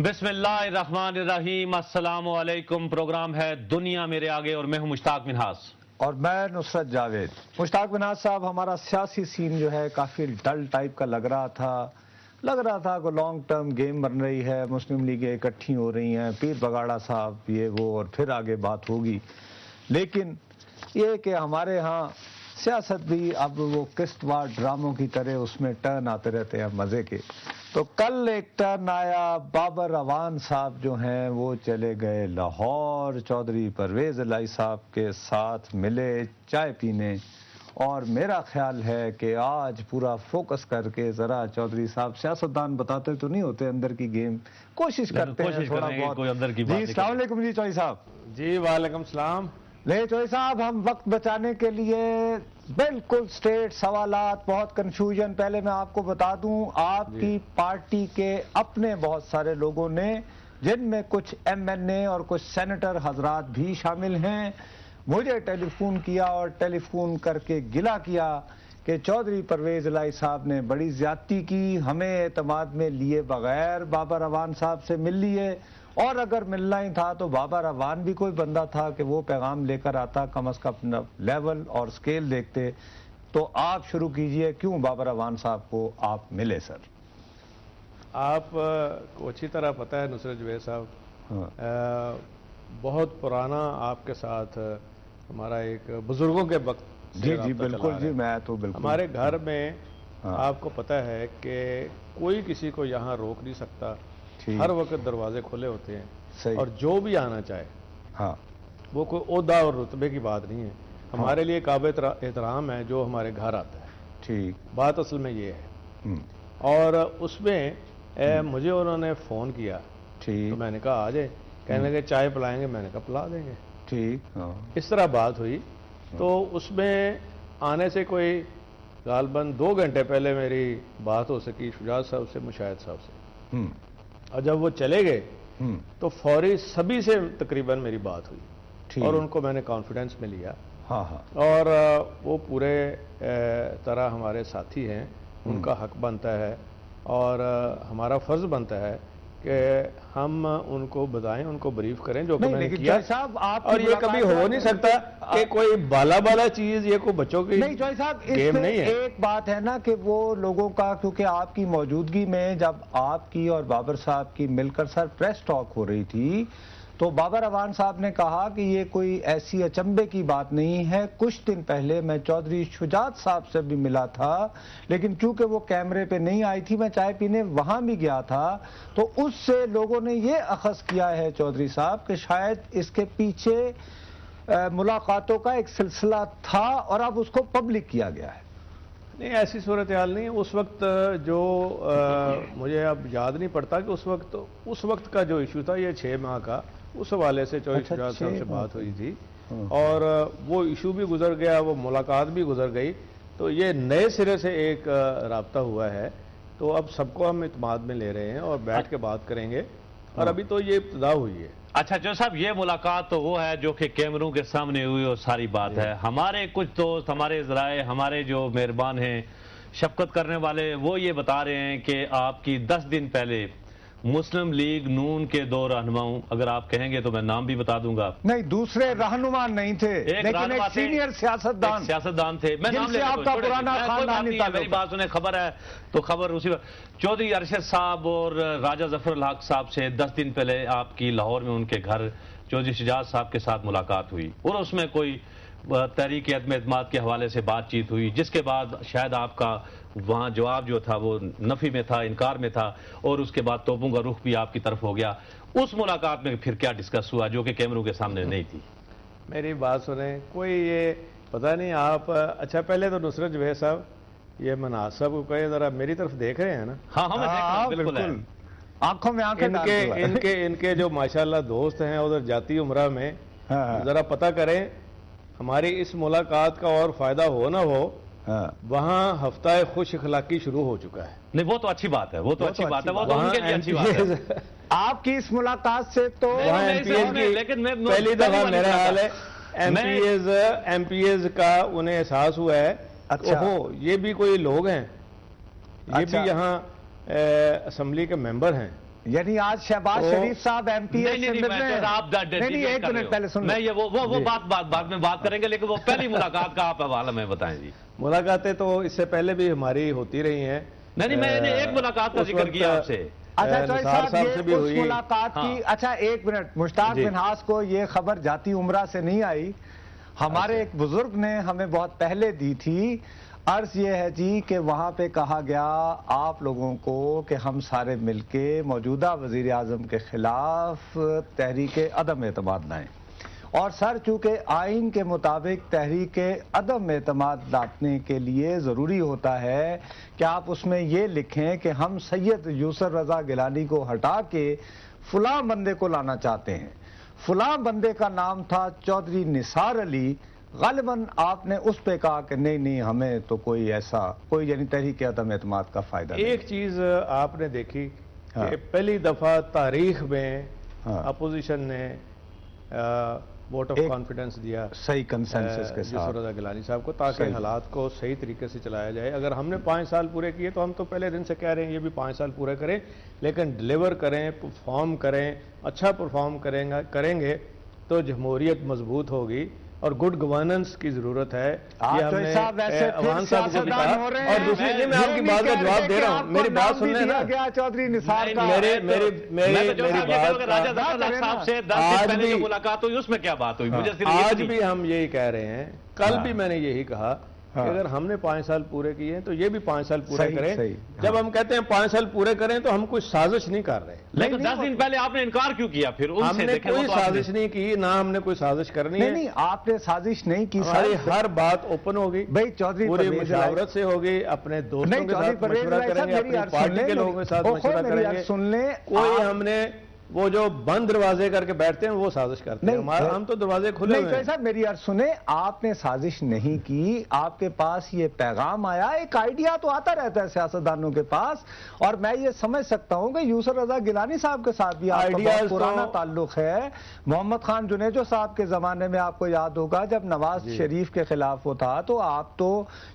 بسم اللہ الرحمن الرحیم، السلام علیکم۔ پروگرام ہے دنیا میرے آگے اور میں ہوں مشتاق منہاس اور میں نصرت جاوید۔ مشتاق منہاس صاحب، ہمارا سیاسی سین جو ہے کافی ڈل ٹائپ کا لگ رہا تھا کہ لانگ ٹرم گیم بن رہی ہے، مسلم لیگیں اکٹھی ہو رہی ہیں، پیر بگاڑا صاحب یہ وہ، اور پھر آگے بات ہوگی۔ لیکن یہ کہ ہمارے ہاں سیاست بھی اب وہ قسط وار ڈراموں کی طرح اس میں ٹرن آتے رہتے ہیں مزے کے۔ تو کل ایک ٹرن آیا، بابر اعوان صاحب جو ہیں وہ چلے گئے لاہور، چودھری پرویز الہی صاحب کے ساتھ ملے چائے پینے، اور میرا خیال ہے کہ آج پورا فوکس کر کے ذرا چودھری صاحب سیاستدان بتاتے تو نہیں ہوتے اندر کی گیم، کوشش کرتے ہیں تھوڑا بہت۔ جی السلام علیکم جی چودھری صاحب۔ جی وعلیکم السلام۔ نہیں چودھری صاحب، ہم وقت بچانے کے لیے بالکل سٹریٹ سوالات، بہت کنفیوژن۔ پہلے میں آپ کو بتا دوں، آپ کی پارٹی کے اپنے بہت سارے لوگوں نے، جن میں کچھ ایم این اے اور کچھ سینیٹر حضرات بھی شامل ہیں، مجھے ٹیلی فون کیا اور ٹیلی فون کر کے گلہ کیا کہ چودھری پرویز الہی صاحب نے بڑی زیادتی کی، ہمیں اعتماد میں لیے بغیر بابر اعوان صاحب سے مل لیے، اور اگر ملنا ہی تھا تو بابر اعوان بھی کوئی بندہ تھا کہ وہ پیغام لے کر آتا، کم از کم اپنا لیول اور سکیل دیکھتے۔ تو آپ شروع کیجئے، کیوں بابر اعوان صاحب کو آپ ملے سر؟ آپ کو اچھی طرح پتہ ہے نصرت جوید صاحب، بہت پرانا آپ کے ساتھ ہمارا ایک بزرگوں کے وقت سے جی بالکل جی، میں تو بالکل ہمارے گھر میں آپ کو پتہ ہے کہ کوئی کسی کو یہاں روک نہیں سکتا، ہر وقت دروازے کھلے ہوتے ہیں، اور جو بھی آنا چاہے، وہ کوئی عہدہ اور رتبے کی بات نہیں ہے، ہمارے لیے قابل احترام ہے جو ہمارے گھر آتا ہے۔ ٹھیک بات اصل میں یہ ہے، اور اس میں مجھے انہوں نے فون کیا تو میں نے کہا آ جائے، کہنے لگے چائے پلائیں گے، میں نے کہا پلا دیں گے۔ ٹھیک اس طرح بات ہوئی، تو اس میں آنے سے کوئی غالباً 2 گھنٹے پہلے میری بات ہو سکی شجاعت صاحب سے، مشاہد صاحب سے، اور جب وہ چلے گئے تو فوری سبھی سے تقریباً میری بات ہوئی، اور ان کو میں نے کانفیڈنس میں لیا، اور وہ پورے طرح ہمارے ساتھی ہیں، ان کا حق بنتا ہے اور ہمارا فرض بنتا ہے کہ ہم ان کو بتائیں، ان کو بریف کریں جو کہ میں نے کیا، اور یہ کبھی ہو نہیں سکتا کہ کوئی بالا چیز، یہ کوئی بچوں کی نہیں چودھری صاحب، گیم نہیں ہے۔ ایک بات ہے نا کہ وہ لوگوں کا، کیونکہ آپ کی موجودگی میں جب آپ کی اور بابر صاحب کی مل کر سر پریس ٹاک ہو رہی تھی، تو بابر اعوان صاحب نے کہا کہ یہ کوئی ایسی اچنبے کی بات نہیں ہے، کچھ دن پہلے میں چودھری شجاعت صاحب سے بھی ملا تھا، لیکن چونکہ وہ کیمرے پہ نہیں آئی تھی، میں چائے پینے وہاں بھی گیا تھا، تو اس سے لوگوں نے یہ اخذ کیا ہے چودھری صاحب کہ شاید اس کے پیچھے ملاقاتوں کا ایک سلسلہ تھا اور اب اس کو پبلک کیا گیا ہے۔ نہیں، ایسی صورتحال نہیں ہے۔ اس وقت جو مجھے اب یاد نہیں پڑتا کہ اس وقت کا جو ایشو تھا، یہ 6 ماہ کا، اس حوالے سے چودھری شجاعت صاحب سے بات ہوئی تھی، اور وہ ایشو بھی گزر گیا، وہ ملاقات بھی گزر گئی، تو یہ نئے سرے سے ایک رابطہ ہوا ہے، تو اب سب کو ہم اعتماد میں لے رہے ہیں اور بیٹھ کے بات کریں گے، اور ابھی تو یہ ابتدا ہوئی ہے۔ اچھا جو صاحب، یہ ملاقات تو وہ ہے جو کہ کیمروں کے سامنے ہوئی اور ساری بات ہے۔ ہمارے کچھ دوست، ہمارے ذرائع، ہمارے جو مہربان ہیں، شفقت کرنے والے، وہ یہ بتا رہے ہیں کہ آپ کی 10 دن پہلے مسلم لیگ نون کے 2 رہنماؤں، اگر آپ کہیں گے تو میں نام بھی بتا دوں گا۔ نہیں، دوسرے رہنما نہیں تھے، لیکن ایک سینئر سیاستدان تھے، میں نام لے میری بات سنیں، خبر ہے تو خبر اسی وقت چودھری ارشد صاحب اور راجہ ظفر الحق صاحب سے 10 دن پہلے آپ کی لاہور میں ان کے گھر چودھری شجاعت صاحب کے ساتھ ملاقات ہوئی، اور اس میں کوئی تحریک عدم اعتماد کے حوالے سے بات چیت ہوئی، جس کے بعد شاید آپ کا وہاں جواب جو تھا وہ نفی میں تھا، انکار میں تھا، اور اس کے بعد توپوں کا رخ بھی آپ کی طرف ہو گیا۔ اس ملاقات میں پھر کیا ڈسکس ہوا جو کہ کیمروں کے سامنے نہیں تھی؟ میری بات سنیں، کوئی یہ پتہ نہیں آپ، اچھا پہلے تو نصرت جوید صاحب، یہ منہاس صاحب کو کہے ذرا میری طرف دیکھ رہے ہیں نا؟ ہاں بالکل، آنکھوں میں آنکھیں ان کے جو ماشاءاللہ دوست ہیں ادھر جاتی عمرہ میں، ذرا پتہ کریں ہماری اس ملاقات کا، اور فائدہ ہو نہ ہو، وہاں ہفتہ خوش اخلاقی شروع ہو چکا ہے۔ نہیں، وہ تو اچھی بات ہے، وہ تو اچھی بات ہے، وہ تو ان کے لیے اچھی بات ہے۔ آپ کی اس ملاقات سے تو پہلی دفعہ میرا حال ہے ایم پی ایز کا انہیں احساس ہوا ہے، یہ بھی کوئی لوگ ہیں، یہ بھی یہاں اسمبلی کے ممبر ہیں، یعنی آج شہباز شریف صاحب ایم پی ایس ایک منٹ پہلے سن لیں، وہ بات بعد میں بات کریں گے، لیکن وہ پہلی ملاقات کا آپ حوالہ میں بتائیں جی۔ ملاقاتیں تو اس سے پہلے بھی ہماری ہوتی رہی ہیں۔ نہیں، میں نے ایک ملاقات کا ذکر کیا آپ سے۔ اچھا صاحب یہ اس ملاقات کی، اچھا ایک منٹ، مشتاق منہاس کو یہ خبر جاتی عمرہ سے نہیں آئی، ہمارے ایک بزرگ نے ہمیں بہت پہلے دی تھی۔ عرض یہ ہے جی کہ وہاں پہ کہا گیا آپ لوگوں کو کہ ہم سارے مل کے موجودہ وزیر اعظم کے خلاف تحریک عدم اعتماد لائیں، اور سر چونکہ آئین کے مطابق تحریک عدم اعتماد لانے کے لیے ضروری ہوتا ہے کہ آپ اس میں یہ لکھیں کہ ہم سید یوسر رضا گیلانی کو ہٹا کے فلاں بندے کو لانا چاہتے ہیں۔ فلاں بندے کا نام تھا چودھری نثار علی، غالباً آپ نے اس پہ کہا کہ نہیں ہمیں تو کوئی ایسا یعنی تحریک عدم اعتماد کا فائدہ نہیں۔ ایک چیز آپ نے دیکھی کہ پہلی دفعہ تاریخ میں اپوزیشن نے ووٹ آف کانفیڈنس دیا صحیح کنسنسس کے ساتھ یوسر رضا گیلانی صاحب کو، تاکہ حالات کو صحیح طریقے سے چلایا جائے۔ اگر ہم نے 5 سال پورے کیے تو ہم تو پہلے دن سے کہہ رہے ہیں یہ بھی 5 سال پورے کریں، لیکن ڈیلیور کریں، پرفارم کریں، اچھا پرفارم کریں گے تو جمہوریت مضبوط ہوگی، اور گڈ گورننس کی ضرورت ہے۔ یہ ہم نے عوام صاحب کو بھی کہا، اور دوسری میں آپ کی بات کا جواب دے رہا ہوں، میری بات سن لیں نا۔ چودھری نثار کا ملاقات ہوئی اس میں کیا بات ہوئی؟ آج بھی ہم یہی کہہ رہے ہیں، کل بھی میں نے یہی کہا کہ اگر ہم نے 5 سال پورے کیے ہیں تو یہ بھی 5 سال پورے کریں۔ جب ہم کہتے ہیں 5 سال پورے کریں تو ہم کوئی سازش نہیں کر رہے، لیکن 10 دن پہلے آپ نے انکار کیوں کیا؟ پھر ہم نے کوئی سازش نہیں کی، نہ ہم نے کوئی سازش کرنی ہے۔ نہیں آپ نے سازش نہیں کی، ہماری ہر بات اوپن ہوگی، پوری مشاورت سے ہوگی، اپنے دوستوں کے ساتھ مشورہ کریں گے، اپنی پارٹی کے لوگوں کے ساتھ مشورہ کریں گے۔ کوئی ہم نے وہ جو بند دروازے کر کے بیٹھتے ہیں وہ سازش کرتے ہیں، ہم تو دروازے کھلے ہوئے ہیں۔ صاحب میری عرض سنیں، آپ نے سازش نہیں کی، آپ کے پاس یہ پیغام آیا، ایک آئیڈیا تو آتا رہتا ہے سیاستدانوں کے پاس، اور میں یہ سمجھ سکتا ہوں کہ یوسر رضا گیلانی صاحب کے ساتھ بھی آپ کا بہت پرانا تعلق ہے۔ محمد خان جنیجو صاحب کے زمانے میں آپ کو یاد ہوگا جب نواز شریف کے خلاف وہ تھا تو آپ تو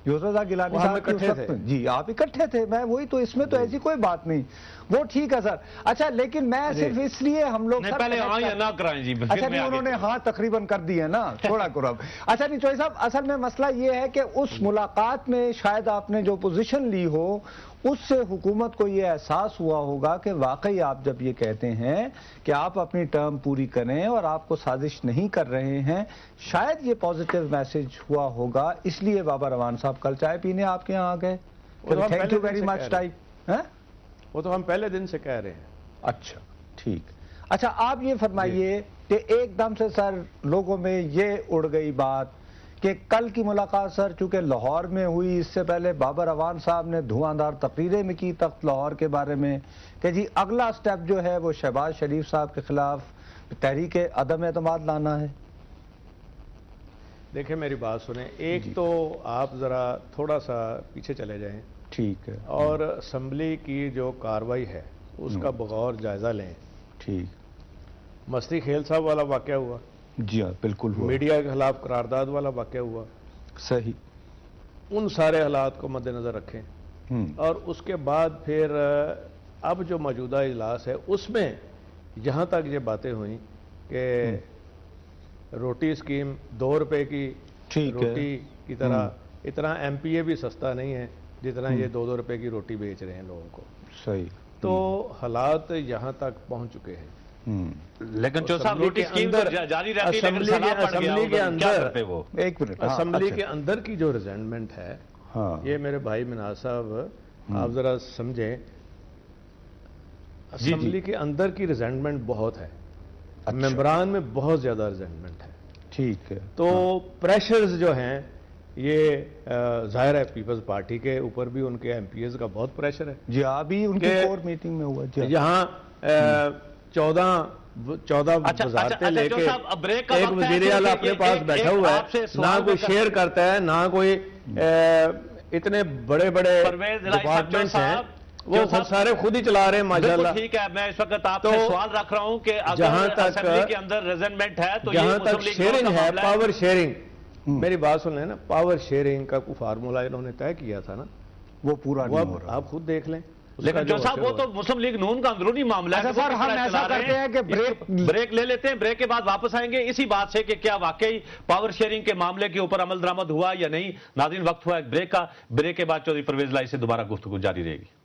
یوسر رضا گیلانی صاحب اکٹھے تھے، جی آپ اکٹھے تھے، میں وہی تو، اس میں تو ایسی کوئی بات نہیں، وہ ٹھیک ہے سر۔ اچھا لیکن میں صرف اس لیے ہم لوگ پہلے ہاں یا نہ کرائیں جی، اچھا نہیں انہوں نے ہاں تقریباً کر دی ہے نا، تھوڑا کرو۔ اچھا نہیں چوہدری صاحب، اصل میں مسئلہ یہ ہے کہ اس ملاقات میں شاید آپ نے جو پوزیشن لی ہو اس سے حکومت کو یہ احساس ہوا ہوگا کہ واقعی آپ جب یہ کہتے ہیں کہ آپ اپنی ٹرم پوری کریں اور آپ کو سازش نہیں کر رہے ہیں، شاید یہ پازیٹیو میسج ہوا ہوگا، اس لیے بابا روان صاحب کل چائے پینے آپ کے یہاں آ گئے۔ Thank you very much type, وہ تو ہم پہلے دن سے کہہ رہے ہیں۔ اچھا ٹھیک۔ اچھا آپ یہ فرمائیے کہ ایک دم سے سر لوگوں میں یہ اڑ گئی بات کہ کل کی ملاقات سر چونکہ لاہور میں ہوئی، اس سے پہلے بابر روان صاحب نے دھواندار تقریریں میں کی تخت لاہور کے بارے میں کہ جی اگلا سٹیپ جو ہے وہ شہباز شریف صاحب کے خلاف تحریک عدم اعتماد لانا ہے۔ دیکھیں میری بات سنیں، ایک تو آپ ذرا تھوڑا سا پیچھے چلے جائیں، ٹھیک ہے، اور اسمبلی کی جو کارروائی ہے اس کا بغور جائزہ لیں۔ ٹھیک، مستی کھیل صاحب والا واقعہ ہوا، جی ہاں بالکل ہوا، میڈیا کے خلاف قرارداد والا واقعہ ہوا، صحیح، ان سارے حالات کو مد نظر رکھیں، اور اس کے بعد پھر اب جو موجودہ اجلاس ہے اس میں جہاں تک یہ باتیں ہوئیں کہ روٹی اسکیم 2 روپے کی روٹی کی طرح، اتنا ایم پی اے بھی سستا نہیں ہے جتنا یہ 2 روپے کی روٹی بیچ رہے ہیں لوگوں کو، صحیح، تو حالات یہاں تک پہنچ چکے ہیں۔ لیکن جو صاحب روٹی اسکیم جاری رہتی ہے، اسمبلی کے اندر کی جو ریزنٹمنٹ ہے، یہ میرے بھائی مناز صاحب آپ ذرا سمجھیں، اسمبلی کے اندر کی ریزنٹمنٹ بہت ہے، ممبران میں بہت زیادہ ریزنٹمنٹ ہے، ٹھیک ہے، تو پریشرز جو ہیں یہ ظاہر ہے پیپلز پارٹی کے اوپر بھی ان کے ایم پی ایز کا بہت پریشر ہے، جی ابھی ان کی کور میٹنگ میں ہوا، یہاں 14 وزارتیں لے کے ایک وزیر اعلیٰ اپنے پاس بیٹھا ہوا ہے، نہ کوئی شیئر کرتا ہے، نہ کوئی اتنے بڑے بڑے ڈپارٹمنٹس ہیں، وہ سارے خود ہی چلا رہے ہیں ماشاءاللہ۔ ٹھیک ہے، میں اس وقت آپ سے سوال رکھ رہا ہوں کہ جہاں اسمبلی کے اندر ریزنٹمنٹ ہے تو جہاں تک شیئرنگ ہے، پاور شیئرنگ، میری بات سن لیں نا، پاور شیئرنگ کا کوئی فارمولا انہوں نے طے کیا تھا نا، وہ پورا نہیں ہو رہا، آپ خود دیکھ لیں، لیکن جو صاحب وہ تو مسلم لیگ نون کا اندرونی معاملہ ہے. سر ہم ایسا کرتے ہیں کہ بریک لے لیتے ہیں, بریک کے بعد واپس آئیں گے اسی بات سے کہ کیا واقعی پاور شیئرنگ کے معاملے کے اوپر عمل درآمد ہوا یا نہیں. ناظرین وقت ہوا ایک بریک کا, بریک کے بعد چودھری پرویز لائی سے دوبارہ گفتگو جاری رہے گی.